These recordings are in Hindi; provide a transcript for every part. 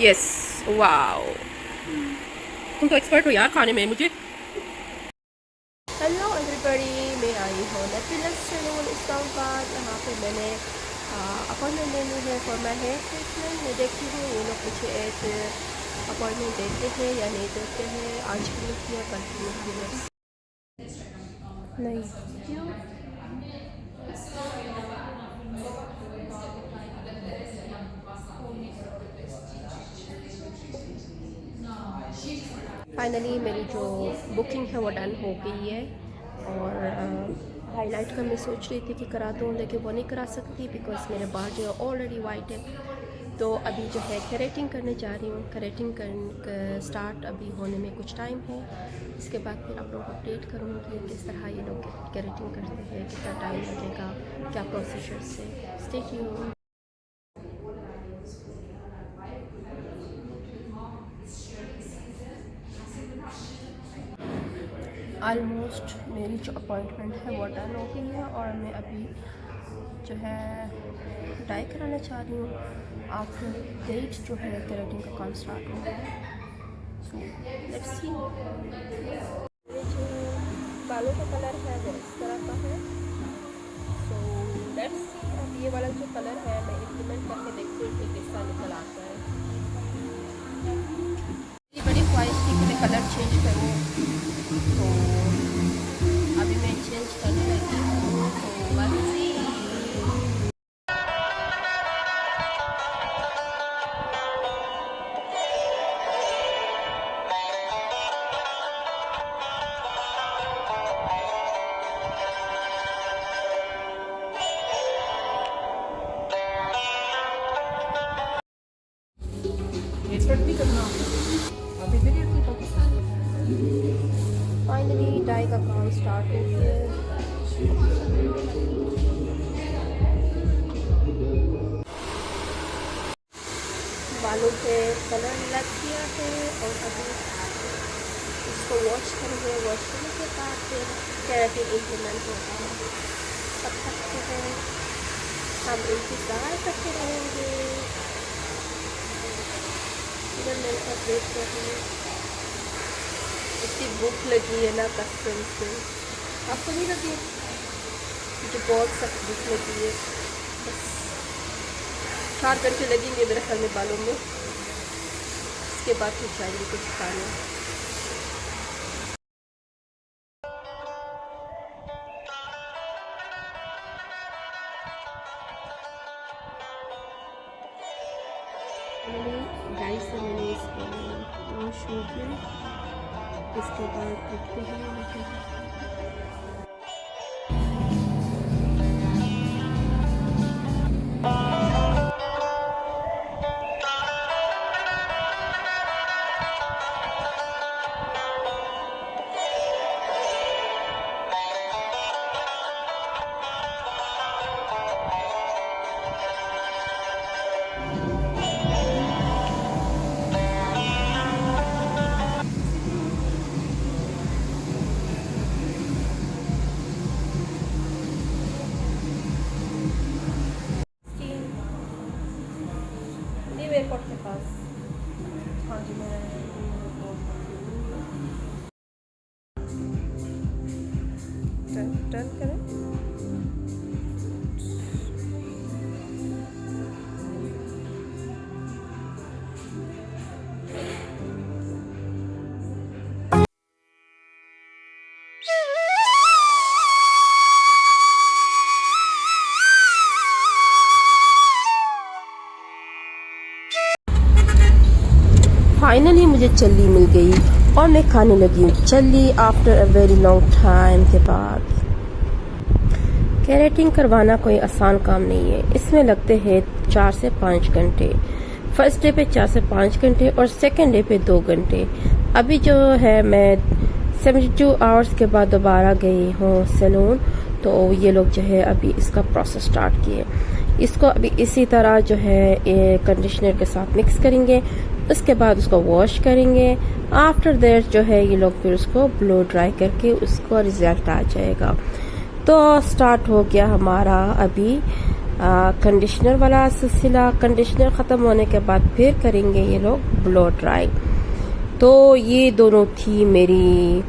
यस, वाओ, तुम तो एक्सपर्ट हो यार खाने में। मुझे हेलो एवरीबॉडी, मैं आई हूँ नेचुरल सैलून इस्लामाबाद। यहाँ पे मैंने अपॉइंटमेंट लेनी है फॉर माई हेयर ट्रीटमेंट। मैं देखती हूँ ये लोग मुझे एक अपॉइंटमेंट देते हैं या नहीं देते हैं। आज की नहीं किया, कल की नहीं क्यों। फाइनली मेरी जो बुकिंग है वो डन हो गई है। और हाईलाइट का मैं सोच रही थी कि करा दूँ, लेकिन वो नहीं करा सकती बिकॉज मेरे बाल जो है ऑलरेडी वाइट है। तो अभी जो है केरेटिंग करने जा रही हूँ। केरेटिंग कर स्टार्ट अभी होने में कुछ टाइम है। इसके बाद फिर आप लोगों को अपडेट करूँगी किस तरह ये लोग केरेटिंग करते हैं, कितना टाइम लगेगा, क्या प्रोसीजर से। Stay tuned. ऑलमोस्ट मेरी जो अपॉइंटमेंट है वो डन हो गई है और मैं अभी जो है डाई कराना चाह रही हूँ। आफ्टर डेट जो है केरेटिन का काम स्टार्ट हो गया है। So let's see. ये जो बालों का कलर है वो इस तरह का है। So let's see. अब ये वाला जो कलर है मैं इम्प्लीमेंट करके देखती हूँ कि किस तरह निकल आता है। ये बड़ी ख्वाहिश थी कि मैं कलर चेंज करूँ, तो अभी मैं चेंज करने लगी हूँ। तो बस फाइनली डाई का काम स्टार्ट हो गया है। बालों पे कलर लग गया है और अभी इसको वॉश करेंगे। वॉश करने के बाद फिर केराटिन इम्प्लीमेंट होगा। तब तक जो है हम इंतज़ार करते रहेंगे। इधर मेरे साथ वेट कर रहे हैं। इतनी भूख लगी है ना कसम से। आपको नहीं लगी? मुझे बहुत सख्त भूख लगी है। बस 4 घंटे लगेंगे मेरे ख्याल में बालों में। इसके बाद फिर जाएंगे कुछ खाने। डाई से मैंने इसको वॉश हो गया। इसके बाद देखते हैं। एयरपोर्ट के पास। हाँ जी, मैं टर्न करें। फाइनली मुझे चल्ली मिल गई और मैं खाने लगी हूँ चल्ली after a very long time के बाद। केरेटिन करवाना कोई आसान काम नहीं है। इसमें लगते हैं 4 से 5 घंटे। फर्स्ट डे पे 4 से 5 घंटे और सेकेंड डे पे 2 घंटे। अभी जो है मैं 72 आवर्स के बाद दोबारा गई हूँ सैलून। तो ये लोग जो है अभी इसका प्रोसेस स्टार्ट किए। इसको अभी इसी तरह जो है कंडीशनर के साथ मिक्स करेंगे। उसके बाद उसको वॉश करेंगे। आफ्टर दैट जो है ये लोग फिर उसको ब्लो ड्राई करके उसको रिजल्ट आ जाएगा। तो स्टार्ट हो गया हमारा अभी कंडीशनर वाला सिलसिला। कंडीशनर ख़त्म होने के बाद फिर करेंगे ये लोग ब्लो ड्राई। तो ये दोनों थी मेरी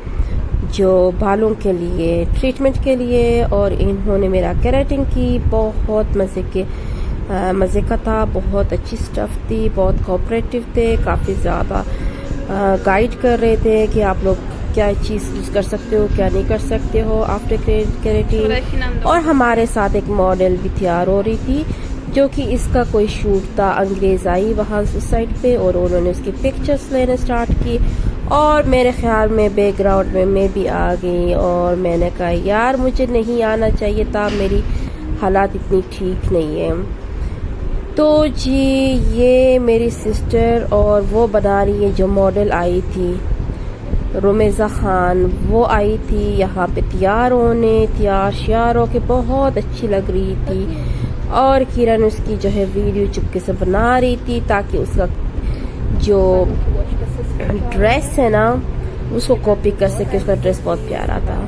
जो बालों के लिए ट्रीटमेंट के लिए, और इन्होंने मेरा केराटिन की बहुत मज़े का था, बहुत अच्छी स्टफ़ थी, बहुत कोऑपरेटिव थे, काफ़ी ज़्यादा गाइड कर रहे थे कि आप लोग क्या चीज़ यूज़ कर सकते हो, क्या नहीं कर सकते हो आफ्टर केराटिन। और हमारे साथ एक मॉडल भी तैयार हो रही थी जो कि इसका कोई शूट था। अंग्रेज़ आई वहाँ उस साइड पे और उन्होंने उसकी पिक्चर्स लेने स्टार्ट की, और मेरे ख्याल में बैकग्राउंड में मैं भी आ गई। और मैंने कहा यार मुझे नहीं आना चाहिए था, मेरी हालात इतनी ठीक नहीं है। तो जी ये मेरी सिस्टर और वो बना रही है जो मॉडल आई थी रुमेज़ा खान, वो आई थी यहाँ पे तैयार होने, तैयार श्यार होके बहुत अच्छी लग रही थी। और किरण उसकी जो है वीडियो चुपके से बना रही थी ताकि उसका जो ड्रेस है ना उसको कॉपी कर सके। उसका ड्रेस बहुत प्यारा था।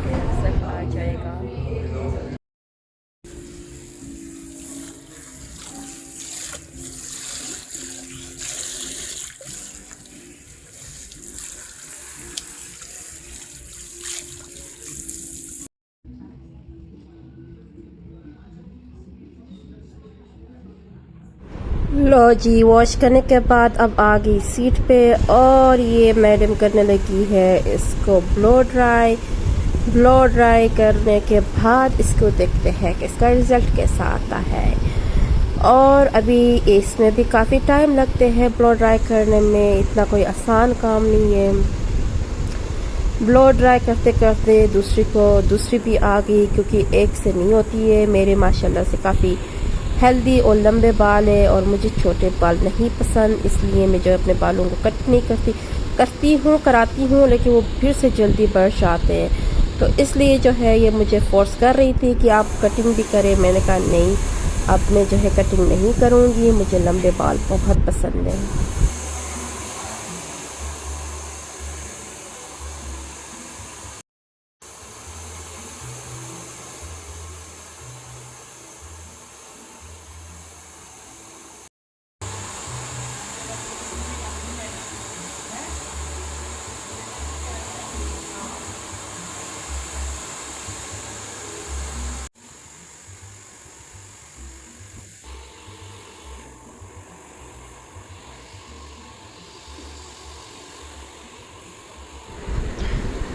लो जी वॉश करने के बाद अब आ गई सीट पे, और ये मैडम करने लगी है इसको ब्लो ड्राई। ब्लो ड्राई करने के बाद इसको देखते हैं कि इसका रिज़ल्ट कैसा आता है। और अभी इसमें भी काफ़ी टाइम लगते हैं ब्लो ड्राई करने में, इतना कोई आसान काम नहीं है। ब्लो ड्राई करते करते दूसरी भी आ गई, क्योंकि एक से नहीं होती है। मेरे माशाल्लाह से काफ़ी हेल्दी और लंबे बाल है, और मुझे छोटे बाल नहीं पसंद, इसलिए मैं जो अपने बालों को कट नहीं कराती हूँ, लेकिन वो फिर से जल्दी बढ़ जाते हैं। तो इसलिए जो है ये मुझे फोर्स कर रही थी कि आप कटिंग भी करें। मैंने कहा नहीं, अब मैं जो है कटिंग नहीं करूँगी, मुझे लंबे बाल बहुत पसंद है।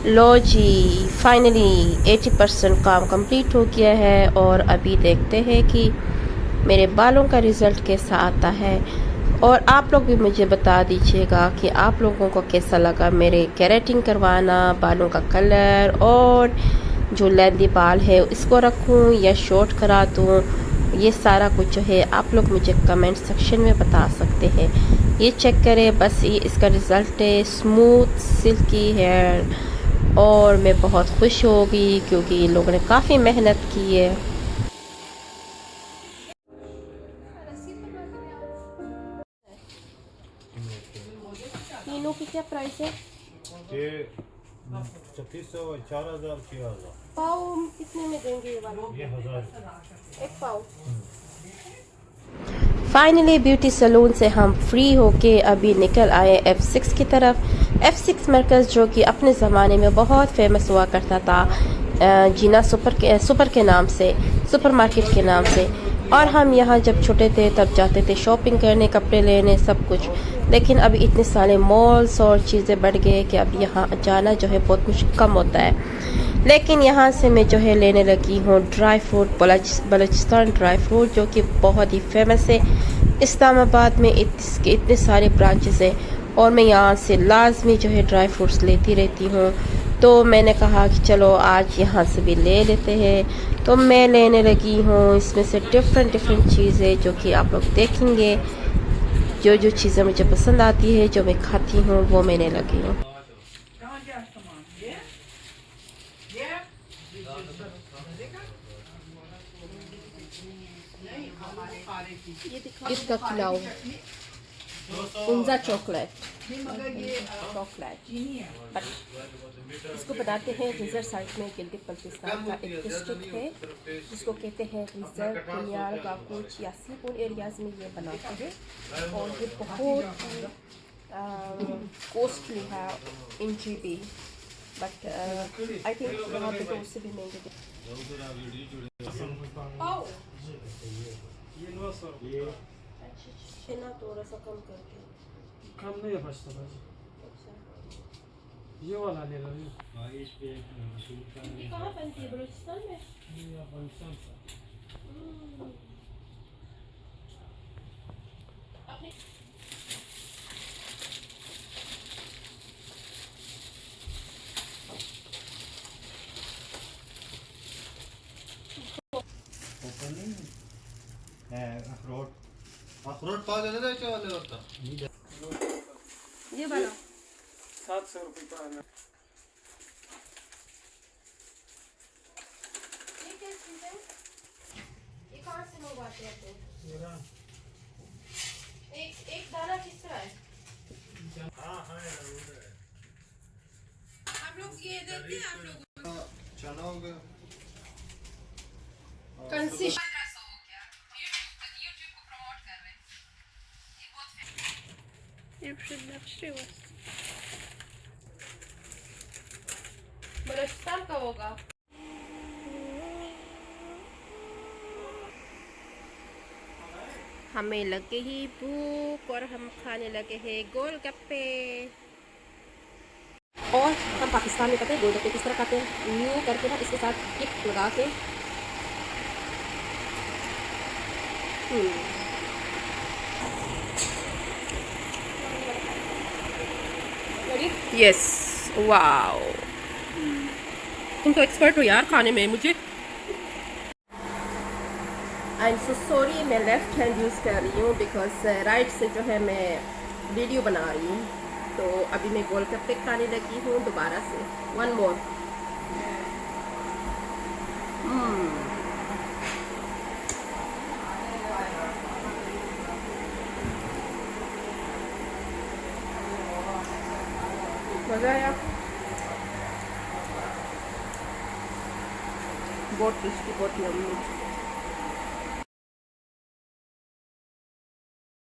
लो जी फाइनली 80% काम कंप्लीट हो गया है, और अभी देखते हैं कि मेरे बालों का रिज़ल्ट कैसा आता है। और आप लोग भी मुझे बता दीजिएगा कि आप लोगों को कैसा लगा मेरे केराटिन करवाना, बालों का कलर, और जो लेंदी बाल है इसको रखूं या शॉर्ट करा दूं। ये सारा कुछ जो है आप लोग मुझे कमेंट सेक्शन में बता सकते हैं। ये चेक करें, बस ये इसका रिज़ल्ट है, स्मूथ सिल्की हेयर। और मैं बहुत खुश हो गई क्योंकि इन लोगों ने काफ़ी मेहनत की है। तीनों की क्या प्राइस है? ये 3600, 4000, 6000। पाव कितने में देंगे ये वाला? ये 1000 एक पाव। फाइनली ब्यूटी सैलून से हम फ्री होके अभी निकल आए F6 की तरफ। F6 मरकज़ जो कि अपने ज़माने में बहुत फेमस हुआ करता था जीना सुपर के नाम से, सुपर मार्केट के नाम से। और हम यहाँ जब छोटे थे तब जाते थे शॉपिंग करने, कपड़े लेने, सब कुछ। लेकिन अभी इतने सारे मॉल्स और चीज़ें बढ़ गए कि अब यहाँ जाना जो है बहुत कुछ कम होता है। लेकिन यहाँ से मैं जो है लेने लगी हूँ dry fruit, Balochistan dry fruit, जो कि बहुत ही फेमस है। इस्लामाबाद में इसके इतने सारे ब्रांचेस हैं, और मैं यहाँ से लाजमी जो है ड्राई फ्रूट्स लेती रहती हूँ। तो मैंने कहा कि चलो आज यहाँ से भी ले लेते हैं। तो मैं लेने लगी हूँ इसमें से डिफरेंट चीज़ें जो कि आप लोग देखेंगे। जो चीज़ें मुझे पसंद आती है, जो मैं खाती हूँ, वो मैंने लगी हूँ। इसका खिलाओ उनजा चॉकलेट। चॉकलेट। बट इसको बताते हैं रिजर्व साइड में गिलगित बल्तिस्तान का एक डिस्ट्रिक्ट है जिसको कहते हैं रिजर्व, कुनियाल, गाकुच या सीपून एरियाज में ये बनाते हैं। और ये बहुत कॉस्टली है इन GB, बट आई थिंक यहाँ पे तो उससे भी महंगे। ना थोड़ा सा कम करके। कम नहीं है बचता भाजी। ये वाला ले लो ये। ये कहाँ बनती है, बलूचिस्तान में? ये अफगानिस्तान से। अखरोट पाव देने जायचे वाले होता ये वाला 700 रुपये का है। ये कहाँ से मंगवाते हैं? ईरान। एक दाना किस तरह है? हाँ आप लोग ये देते हैं, आप लोग चना हो गया कंसिस्ट बलूचिस्तान का होगा। हमें लगे ही भूख और हम खाने लगे हैं गोलगप्पे। और हम पाकिस्तान में कहते हैं गोलगप्पे किस तरह खाते हैं, यूं करके ना इसके साथ टिप लगा के। यस, वाओ, तुम तो एक्सपर्ट हो यार खाने में। मुझे आई एम सो सॉरी, मैं लेफ्ट हैंड यूज़ कर रही हूँ बिकॉज राइट से जो है मैं वीडियो बना रही हूँ। तो अभी मैं गोलगप्पे खाने लगी हूँ दोबारा से। One more. मज़ा आया, बहुत टेस्टी, बहुत यम्मी।